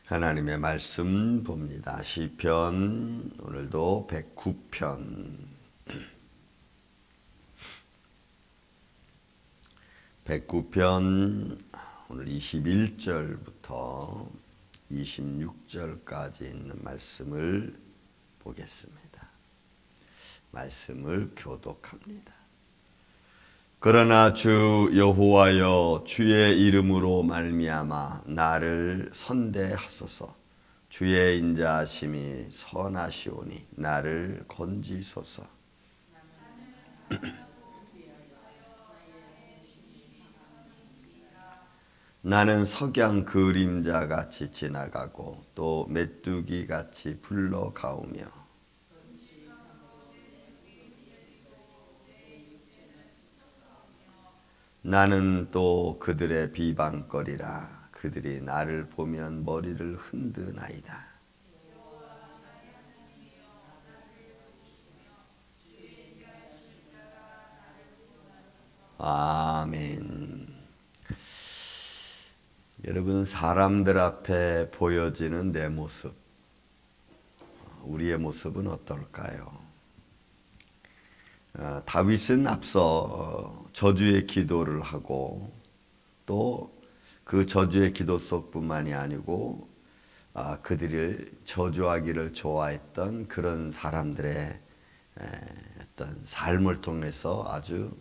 하나님의 말씀 봅니다. 시편 오늘도 109편 109편 오늘 21절부터 26절까지 있는 말씀을 보겠습니다. 말씀을 교독합니다. 그러나 주 여호와여, 주의 이름으로 말미암아 나를 선대하소서. 주의 인자하심이 선하시오니 나를 건지소서. 나는 석양 그림자같이 지나가고 또 메뚜기같이 불러가오며 나는 또 그들의 비방거리라. 그들이 나를 보면 머리를 흔드나이다. 아멘. 여러분, 사람들 앞에 보여지는 내 모습, 우리의 모습은 어떨까요? 다윗은 앞서 저주의 기도를 하고 또 그 저주의 기도 속뿐만이 아니고 그들을 저주하기를 좋아했던 그런 사람들의 어떤 삶을 통해서 아주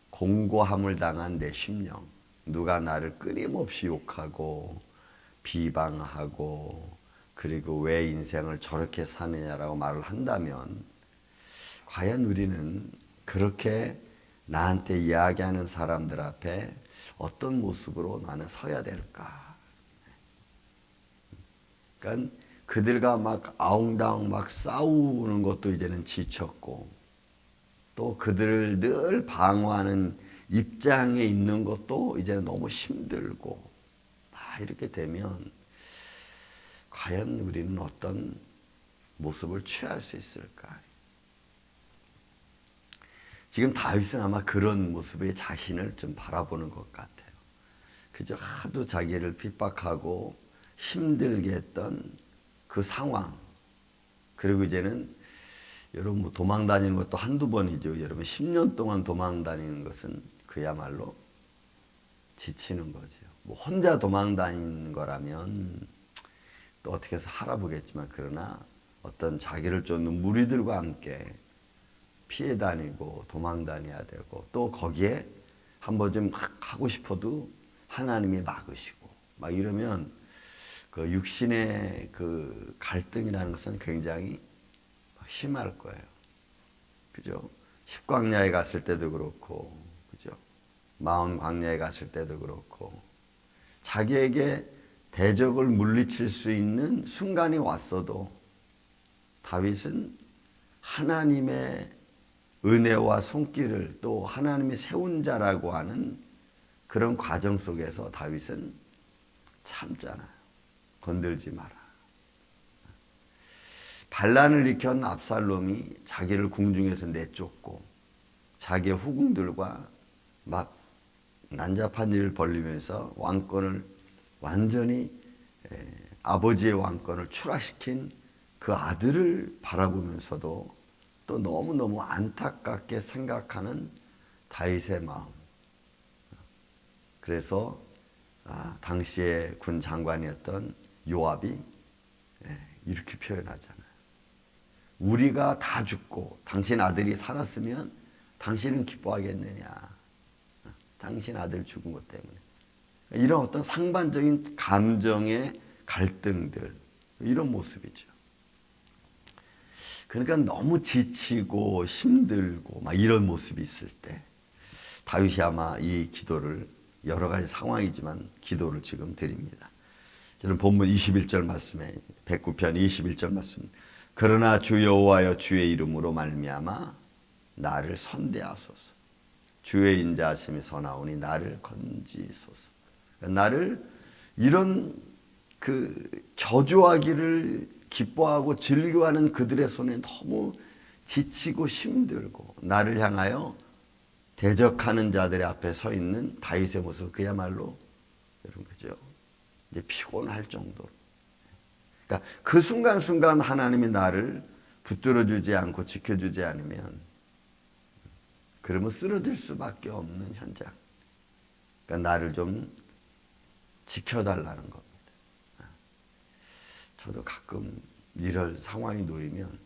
공고함을 당한 내 심령, 누가 나를 끊임없이 욕하고 비방하고 그리고 왜 인생을 저렇게 사느냐라고 말을 한다면 과연 우리는 그렇게 나한테 이야기하는 사람들 앞에 어떤 모습으로 나는 서야 될까? 그러니까 그들과 막 아웅다웅 막 싸우는 것도 이제는 지쳤고 또 그들을 늘 방어하는 입장에 있는 것도 이제는 너무 힘들고 이렇게 되면 과연 우리는 어떤 모습을 취할 수 있을까? 지금 다윗은 아마 그런 모습의 자신을 좀 바라보는 것 같아요. 그저 하도 자기를 핍박하고 힘들게 했던 그 상황. 그리고 이제는 여러분 뭐 도망 다니는 것도 한두 번이죠. 여러분 10년 동안 도망 다니는 것은 그야말로 지치는 거죠. 뭐 혼자 도망 다니는 거라면 또 어떻게 해서 살아보겠지만 그러나 어떤 자기를 쫓는 무리들과 함께 피해 다니고 도망 다녀야 되고 또 거기에 한번 좀 하고 싶어도 하나님이 막으시고 막 이러면 그 육신의 그 갈등이라는 것은 굉장히 심할 거예요. 그죠? 십광야에 갔을 때도 그렇고, 그죠? 마온 광야에 갔을 때도 그렇고, 자기에게 대적을 물리칠 수 있는 순간이 왔어도 다윗은 하나님의 은혜와 손길을 또 하나님이 세운 자라고 하는 그런 과정 속에서 다윗은 참잖아요. 건들지 마라. 반란을 일으킨 압살롬이 자기를 궁중에서 내쫓고 자기의 후궁들과 막 난잡한 일을 벌리면서 왕권을 완전히 아버지의 왕권을 추락시킨 그 아들을 바라보면서도 또 너무너무 안타깝게 생각하는 다윗의 마음. 그래서 당시의 군 장관이었던 요압이 이렇게 표현하잖아요. 우리가 다 죽고 당신 아들이 살았으면 당신은 기뻐하겠느냐. 당신 아들 죽은 것 때문에. 이런 어떤 상반적인 감정의 갈등들, 이런 모습이죠. 그러니까 너무 지치고 힘들고 막 이런 모습이 있을 때 다윗이 아마 이 기도를 여러 가지 상황이지만 기도를 지금 드립니다. 저는 본문 21절 말씀에 109편 21절 말씀. 그러나 주 여호와여, 주의 이름으로 말미암아 나를 선대하소서. 주의 인자하심이 선하오니 나를 건지소서. 나를 이런 그 저주하기를 기뻐하고 즐겨하는 그들의 손에 너무 지치고 힘들고 나를 향하여 대적하는 자들의 앞에 서 있는 다윗의 모습, 그야말로 여러분 그죠? 이제 피곤할 정도로 그러니까 그 순간순간 하나님이 나를 붙들어주지 않고 지켜주지 않으면 그러면 쓰러질 수밖에 없는 현장. 그러니까 나를 좀 지켜달라는 겁니다. 저도 가끔 이럴 상황이 놓이면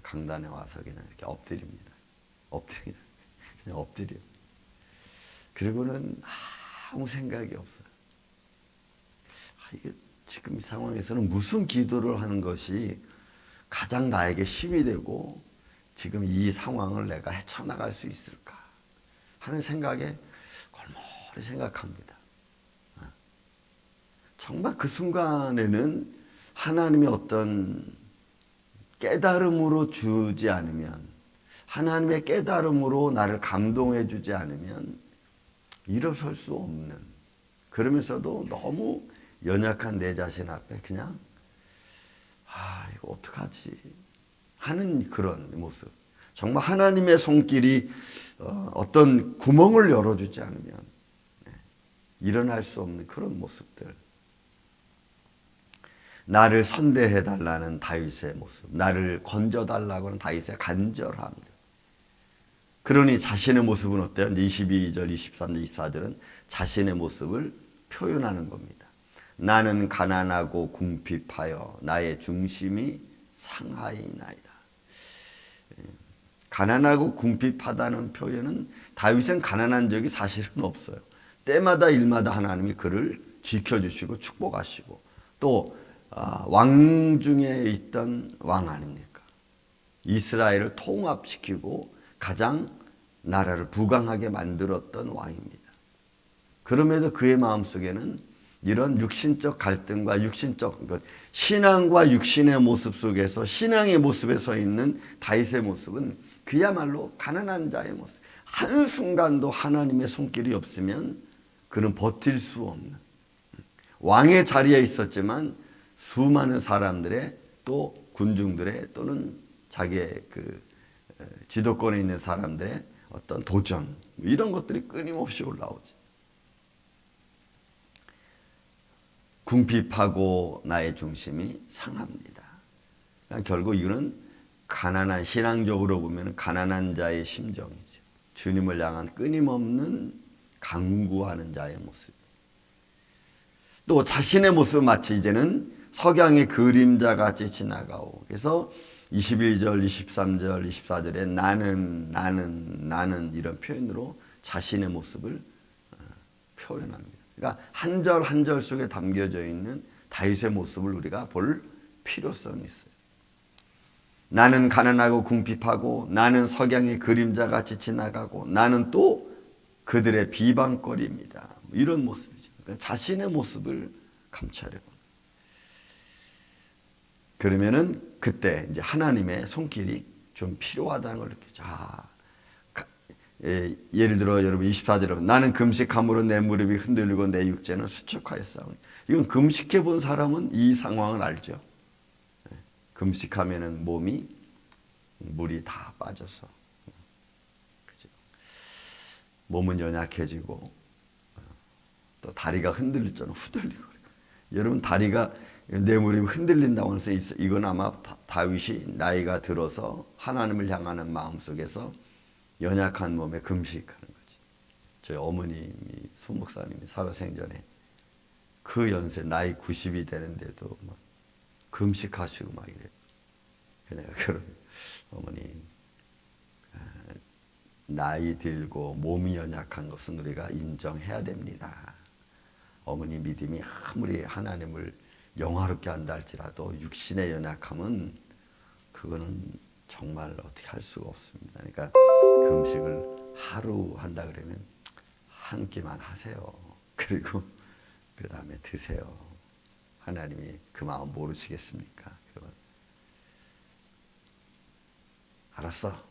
강단에 와서 그냥 이렇게 엎드립니다. 그냥 엎드려. 그리고는 아무 생각이 없어요. 이게 지금 이 상황에서는 무슨 기도를 하는 것이 가장 나에게 힘이 되고 지금 이 상황을 내가 헤쳐나갈 수 있을까 하는 생각에 골몰이 생각합니다. 정말 그 순간에는 하나님이 어떤 깨달음으로 주지 않으면, 하나님의 깨달음으로 나를 감동해 주지 않으면 일어설 수 없는, 그러면서도 너무 연약한 내 자신 앞에 그냥 이거 어떡하지 하는 그런 모습. 정말 하나님의 손길이 어떤 구멍을 열어주지 않으면 일어날 수 없는 그런 모습들. 나를 선대해달라는 다윗의 모습, 나를 건져달라고 하는 다윗의 간절함. 그러니 자신의 모습은 어때요? 22절, 23절, 24절은 자신의 모습을 표현하는 겁니다. 나는 가난하고 궁핍하여 나의 중심이 상하이나이다. 가난하고 궁핍하다는 표현은 다윗은 가난한 적이 사실은 없어요. 때마다 일마다 하나님이 그를 지켜주시고 축복하시고 또 왕 중에 있던 왕 아닙니까? 이스라엘을 통합시키고 가장 나라를 부강하게 만들었던 왕입니다. 그럼에도 그의 마음속에는 이런 육신적 갈등과 육신적 신앙과 육신의 모습 속에서 신앙의 모습에 서 있는 다윗의 모습은 그야말로 가난한 자의 모습. 한순간도 하나님의 손길이 없으면 그는 버틸 수 없는 왕의 자리에 있었지만 수많은 사람들의 또 군중들의 또는 자기의 그 지도권에 있는 사람들의 어떤 도전 이런 것들이 끊임없이 올라오지. 궁핍하고 나의 중심이 상합니다. 결국 이거는 가난한 신앙적으로 보면 가난한 자의 심정이죠. 주님을 향한 끊임없는 강구하는 자의 모습. 또 자신의 모습 마치 이제는 석양의 그림자같이 지나가오. 그래서 21절, 23절, 24절에 나는 이런 표현으로 자신의 모습을 표현합니다. 그러니까 한 절 한 절 속에 담겨져 있는 다윗의 모습을 우리가 볼 필요성이 있어요. 나는 가난하고 궁핍하고 나는 석양의 그림자같이 지나가고 나는 또 그들의 비방거리입니다. 이런 모습이죠. 그러니까 자신의 모습을 감추려고. 그러면은 그때 이제 하나님의 손길이 좀 필요하다는 걸 느끼죠. 예를 들어 여러분 24절에 나는 금식함으로 내 무릎이 흔들리고 내 육체는 수축하였사오니. 이건 금식해 본 사람은 이 상황을 알죠. 금식하면은 몸이 물이 다 빠져서 그죠? 몸은 연약해지고 또 다리가 흔들릴 줄은 후들리고. 여러분 다리가 내 무릎이 흔들린다고 해서 이건 아마 다윗이 나이가 들어서 하나님을 향하는 마음속에서 연약한 몸에 금식하는 거지. 저희 어머님이 손목사님이 살아생전에 그 연세 나이 90이 되는데도 막 금식하시고 막 이래요. 내가 그런 어머니 나이 들고 몸이 연약한 것은 우리가 인정해야 됩니다. 어머니 믿음이 아무리 하나님을 영화롭게 한다 할지라도 육신의 연약함은 그거는 정말 어떻게 할 수가 없습니다. 그러니까 금식을 하루 한다 그러면 한 끼만 하세요. 그리고 그 다음에 드세요. 하나님이 그 마음 모르시겠습니까? 그러면 알았어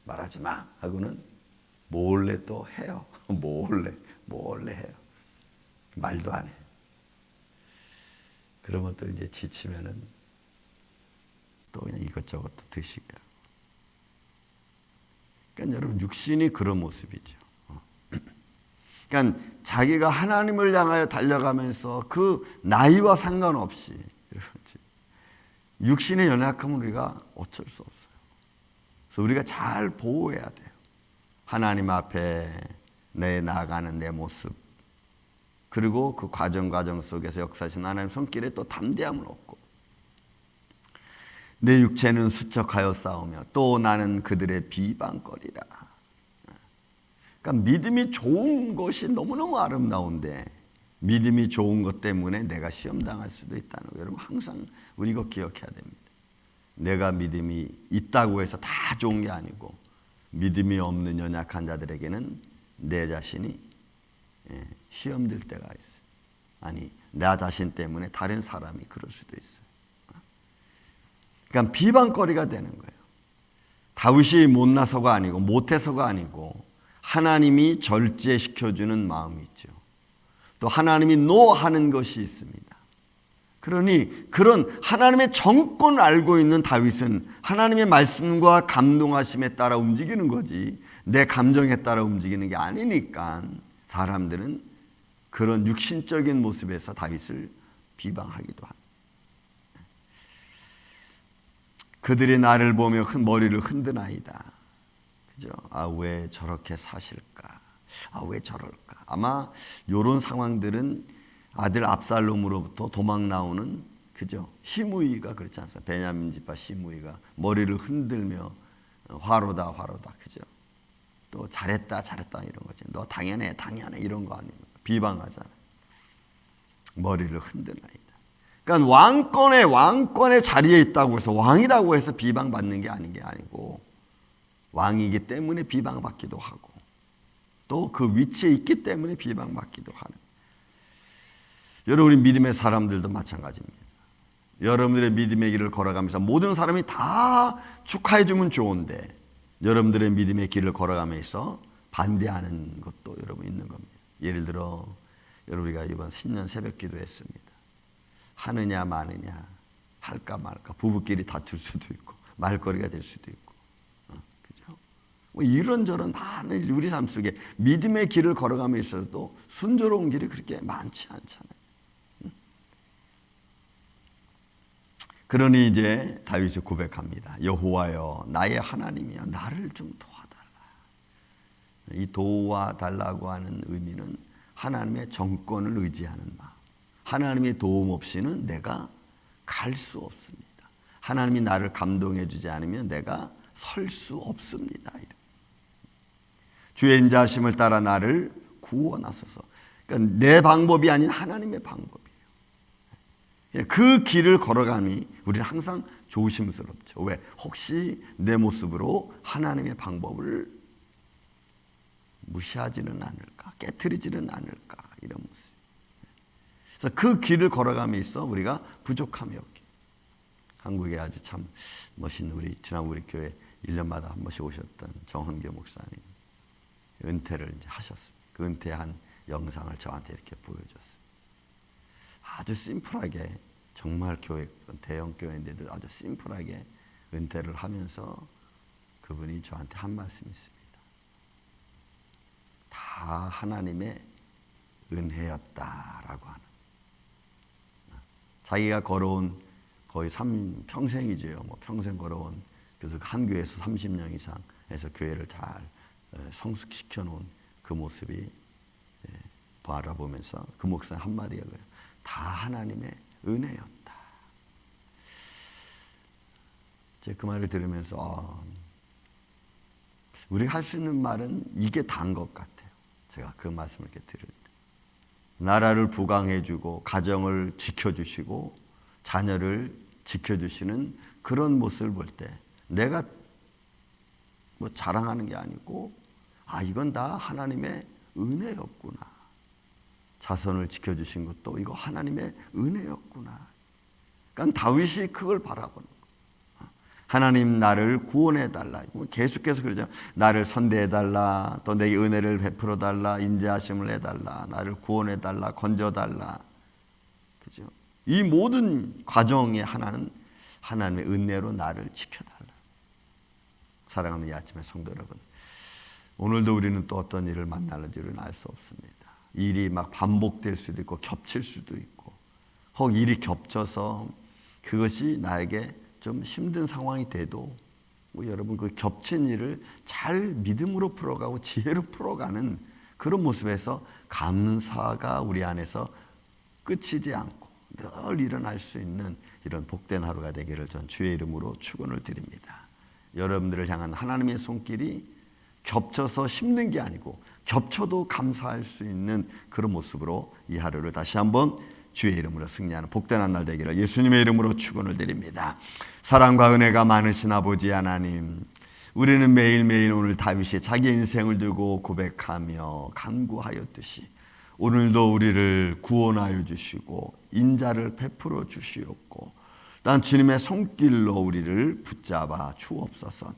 말하지 마 하고는 몰래 또 해요. 몰래 해요. 말도 안 해. 그러면 또 이제 지치면은 또 그냥 이것저것 또 드시게 하고. 그러니까 여러분 육신이 그런 모습이죠. 그러니까 자기가 하나님을 향하여 달려가면서 그 나이와 상관없이 육신의 연약함은 우리가 어쩔 수 없어요. 그래서 우리가 잘 보호해야 돼요. 하나님 앞에 내 나아가는 내 모습, 그리고 그 과정 속에서 역사하신 하나님 손길에 또 담대함을 얻고, 내 육체는 수척하여 싸우며 또 나는 그들의 비방거리라. 그러니까 믿음이 좋은 것이 너무너무 아름다운데 믿음이 좋은 것 때문에 내가 시험당할 수도 있다는 거, 여러분 항상 우리 이거 기억해야 됩니다. 내가 믿음이 있다고 해서 다 좋은 게 아니고, 믿음이 없는 연약한 자들에게는 내 자신이 시험 들 때가 있어요. 아니, 나 자신 때문에 다른 사람이 그럴 수도 있어요. 그러니까 비방거리가 되는 거예요. 다윗이 못나서가 아니고 못해서가 아니고 하나님이 절제시켜주는 마음이 있죠. 또 하나님이 노하는 것이 있습니다. 그러니 그런 하나님의 정권을 알고 있는 다윗은 하나님의 말씀과 감동하심에 따라 움직이는 거지, 내 감정에 따라 움직이는 게 아니니까 사람들은 그런 육신적인 모습에서 다윗을 비방하기도 합니다. 그들이 나를 보며 머리를 흔드나이다. 그죠? 아, 왜 저렇게 사실까? 아, 왜 저럴까? 아마 이런 상황들은 아들 압살롬으로부터 도망 나오는, 그죠? 시므이가 그렇지 않습니까? 베냐민 지파 시므이가 머리를 흔들며 화로다 그죠? 또 잘했다 이런 거지. 너 당연해 이런 거 아닙니까? 비방하잖아요. 머리를 흔드나이다. 그러니까 왕권의 자리에 있다고 해서, 왕이라고 해서 비방받는 게 아니고, 왕이기 때문에 비방받기도 하고, 또 그 위치에 있기 때문에 비방받기도 하는. 여러분, 우리 믿음의 사람들도 마찬가지입니다. 여러분들의 믿음의 길을 걸어가면서 모든 사람이 다 축하해 주면 좋은데, 여러분들의 믿음의 길을 걸어가면서 반대하는 것도 여러분 있는 겁니다. 예를 들어 여러분, 우리가 이번 신년 새벽 기도했습니다. 하느냐 마느냐, 할까 말까, 부부끼리 다툴 수도 있고 말거리가 될 수도 있고, 그죠? 뭐 이런저런 많은 우리 삶 속에 믿음의 길을 걸어가며 있어도 순조로운 길이 그렇게 많지 않잖아요. 그러니 이제 다윗이 고백합니다. 여호와여, 나의 하나님이여, 나를 좀 도와달라. 이 도와달라고 하는 의미는 하나님의 정권을 의지하는 마음. 하나님의 도움 없이는 내가 갈 수 없습니다. 하나님이 나를 감동해 주지 않으면 내가 설 수 없습니다. 주의 인자하심을 따라 나를 구원하소서. 그러니까 내 방법이 아닌 하나님의 방법이에요. 그 길을 걸어감이 우리는 항상 조심스럽죠. 왜? 혹시 내 모습으로 하나님의 방법을 무시하지는 않을까, 깨트리지는 않을까, 이런 모습. 그래서 그 길을 걸어감에 있어 우리가 부족함이 없게. 한국에 아주 참 멋있는 우리 지난 우리 교회 1년마다 한 번씩 오셨던 정헌교 목사님, 은퇴를 이제 하셨습니다. 그 은퇴한 영상을 저한테 이렇게 보여줬어요. 아주 심플하게, 정말 교회, 대형 교회인데도 아주 심플하게 은퇴를 하면서 그분이 저한테 한 말씀이 있습니다. 다 하나님의 은혜였다라고 하는. 자기가 걸어온 거의 평생이죠. 뭐 평생 걸어온, 그래서 한 교회에서 30년 이상 해서 교회를 잘 성숙시켜 놓은 그 모습이 바라보면서 그 목사 한마디가 그래요. 다 하나님의 은혜였다. 제가 그 말을 들으면서 우리가 할 수 있는 말은 이게 다인 것 같아요. 제가 그 말씀을 이렇게 들을 때. 나라를 부강해주고 가정을 지켜주시고 자녀를 지켜주시는 그런 모습을 볼 때 내가 뭐 자랑하는 게 아니고, 아, 이건 다 하나님의 은혜였구나. 자손을 지켜주신 것도 이거 하나님의 은혜였구나. 그러니까 다윗이 그걸 바라보는 거예요. 하나님 나를 구원해달라. 계속해서 그러죠. 나를 선대해달라. 또 내게 은혜를 베풀어달라. 인자하심을 해달라. 나를 구원해달라. 건져달라. 그죠? 이 모든 과정의 하나는 하나님의 은혜로 나를 지켜달라. 사랑하는 이 아침의 성도 여러분, 오늘도 우리는 또 어떤 일을 만날는지를 알 수 없습니다. 일이 막 반복될 수도 있고 겹칠 수도 있고, 혹 일이 겹쳐서 그것이 나에게 좀 힘든 상황이 돼도 여러분 그 겹친 일을 잘 믿음으로 풀어가고 지혜로 풀어가는 그런 모습에서 감사가 우리 안에서 끝이지 않고 늘 일어날 수 있는 이런 복된 하루가 되기를 전 주의 이름으로 축원을 드립니다. 여러분들을 향한 하나님의 손길이 겹쳐서 힘든 게 아니고 겹쳐도 감사할 수 있는 그런 모습으로 이 하루를 다시 한번 주의 이름으로 승리하는 복된 한 날 되기를 예수님의 이름으로 축원을 드립니다. 사랑과 은혜가 많으신 아버지 하나님, 우리는 매일매일 오늘 다윗이 자기 인생을 두고 고백하며 간구하였듯이 오늘도 우리를 구원하여 주시고 인자를 베풀어 주시옵고 단 주님의 손길로 우리를 붙잡아 주옵소서.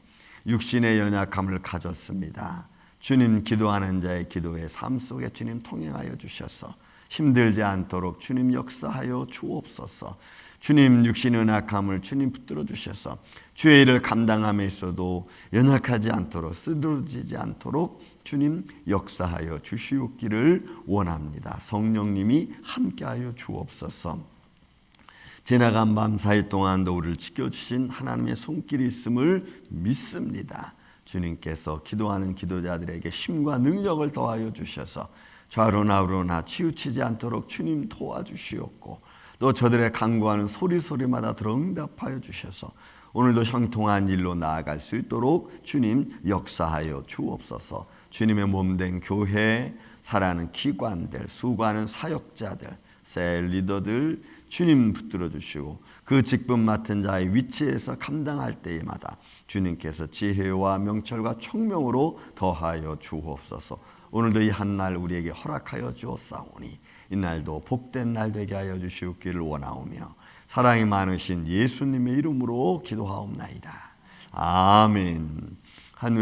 육신의 연약함을 가졌습니다. 주님, 기도하는 자의 기도의 삶 속에 주님 통행하여 주셔서 힘들지 않도록 주님 역사하여 주옵소서. 주님, 육신의 연약함을 주님 붙들어 주셔서 주의 일을 감당함에 있어도 연약하지 않도록 쓰러지지 않도록 주님 역사하여 주시옵기를 원합니다. 성령님이 함께하여 주옵소서. 지나간 밤 사이 동안도 우리를 지켜주신 하나님의 손길이 있음을 믿습니다. 주님께서 기도하는 기도자들에게 힘과 능력을 더하여 주셔서 좌로나 우로나 치우치지 않도록 주님 도와주시옵고 또 저들의 간구하는 소리마다 들어 응답하여 주셔서 오늘도 형통한 일로 나아갈 수 있도록 주님 역사하여 주옵소서. 주님의 몸된 교회, 살아가는 기관들, 수고하는 사역자들, 셀 리더들 주님 붙들어 주시고 그 직분 맡은 자의 위치에서 감당할 때마다 주님께서 지혜와 명철과 총명으로 더하여 주옵소서. 오늘도 이 한날 우리에게 허락하여 주옵사오니 이날도 복된 날 되게 하여 주시옵기를 원하오며 사랑이 많으신 예수님의 이름으로 기도하옵나이다. 아멘. 하늘